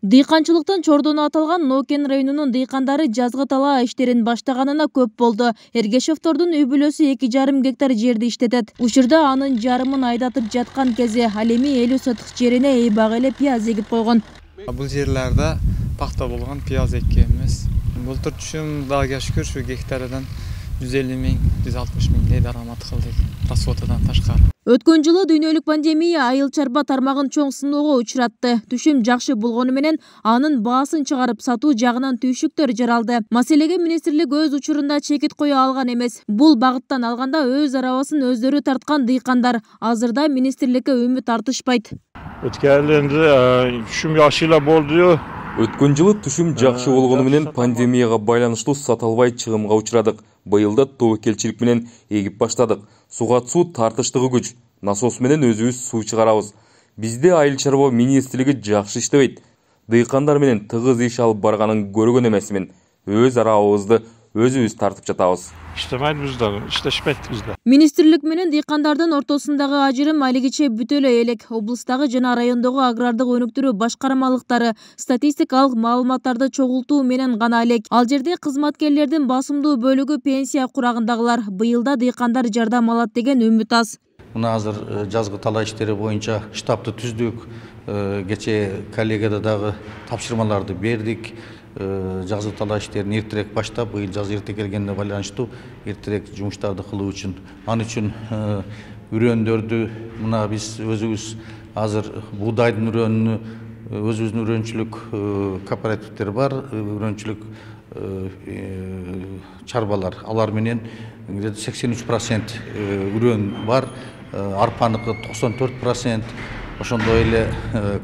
Дыйканчылыктан чордону аталган Нокен районунун дыйкандары жазгы талаа иштерин баштаганына көп болду. Эргешевтордун үй бүлөсү 2,5 гектар жерди иштетет. Учурда анын жарымын айдатып жаткан кези ал эми 50 сотық жерине эйбак эле пияз эгип койгон. Бул жерлерде пахта болгон пияз эккенбиз. Былтыр түшүм Дагыга шүкүр ушу гектардан 150 миң, 160 миңдей дарамат кылдык расходудан ташкары. Өткөн жылы дүйнөлүк пандемия айыл чарба тармагын чоң сыноого учуратты. Түшүм жакшы болгону менен анын баасын чыгарып сатуу жагынан түйшүктөр жаралды. Маселеге министрлик өз учурунда чекит кое алган эмес. Бул багыттан алганда өз арабасын өздөрү тарткан дыйкандар азырда министрликке үмүт артышпайт. Түшүм жакшыла болду. Өткөн жылы түшүм жакшы болгону менен пандемияга байланыштуу сата албай чыгымга учурадык. Быйылда тобокелчилик менен эгип баштадык. Суга суу тартыштыгы күч. Насос менен өзүбүз суу чыгарабыз. Бизде айыл чарба министрлиги жакшы иштебейт. Дыйкандар менен тыгыз иш алып барганын көргөн эмесмин. Өз арабыбызды өзүбүз тартып жатабыз. Министрлик менен дыйкандардын ортосундагы ажырым алигиче бүтө эле элек. Облустагы жана райондогу агрардык өнүктүрүү башкармалыктары статистикалык маалыматтарды чогултуу менен гана элек. Ал жерде кызматкерлердин басымдуу бөлүгү пенсия курагындагылар. Быйылда дыйкандар жардам алат деген үмүт аз. Мына азыр жазгы талаа иштери боюнча штабты түздүк. Кечээ коллегада дагы тапшырмаларды бердик. Жазгы талаа иштерин эртерээк баштап, быйыл жаз эрте келгенине байланыштуу эртерээк жумуштарды кылуу үчүн, аны үчүн үрөндөрдү мына биз өзүбүз азыр буудайдын үрөнүнү өзүбүздүн үрөнчүлүк кооперативдер бар, үрөнчүлүк чарбалар. Алар менен 83% үрөн бар, арпаныкы 94%. Ошондой эле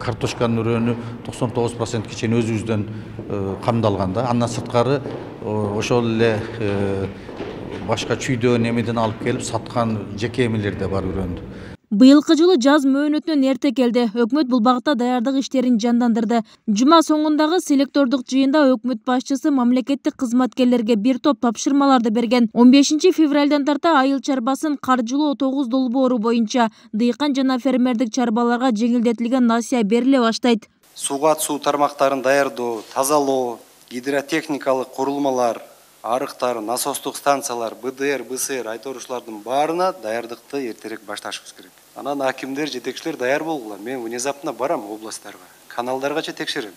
картошканын үрөнү 99%ке чейин өзүбүздөн камдалган да. Андан сырткары ошол эле башка чүйдөн эмеден алып келип саткан жеке эмелер да бар үрөндү. Быйылкы жылы жаз мөөнөтүнөн эрте келди. Өкмөт бул багытта даярдык иштерин жандандырды. Жума соңундагы селектордук жыйында өкмөт башчысы мамлекеттик кызматкерлерге бир топ тапшырмаларды берген. 15 февралдан тарта айыл чарбасын каржылоо 9 долбоору боюнча дыйкан жана фермердик чарбаларга жеңилдетилген насыя бериле баштайт. Суга суу тармактарын даярдоо, тазалоо, гидротехникалык курулмалар, арыктар, насостук станциялар, БДР, БСР айторушлардын баарына даярдыкты эртерээк башташыбыз керек. Анан акимдер, жетекчилер даяр болгула. Мен внезапно барам областтарга, каналдаргача текшерем,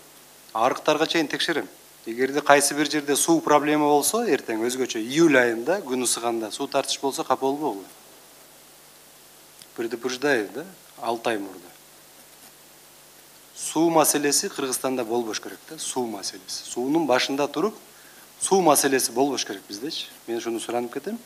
арыктарга чейин текшерем. Эгерде кайсы бир жерде суу проблема болсо, эртең өзгөчө июль айында күн ысыганда суу тартыш болсо капа болбогула. Предупреждаю, да, 6 ай мурда. Суу маселеси Кыргызстанда болбош керек да, суу маселеси. Суунун башында туруп, суу маселеси болбош керек биздечи. Мен шуну суранып кетем.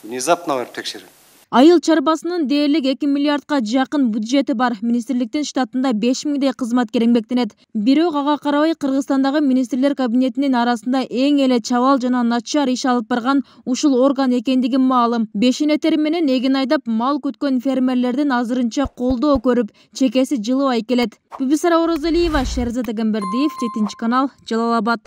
Внезапно барып текшерем. Айыл чарбасынын дээрлик 2 миллиардка жакын бюджети бар. Министрликтин штатында 5000дей кызматкер эмгектенет. Бирок ага карабай Кыргызстандагы министрлер кабинетинин арасында эң эле чабал жана начар иш алып барган ушул орган экендиги маалым. Бешинетери менен эгин айдап мал күткөн фермерлердин азырынча колдоо көрүп, чекеси жылыбай келет. Бибисара Оразалиева, Шерзат Эгембердиев, 7 канал, Жалал Абад.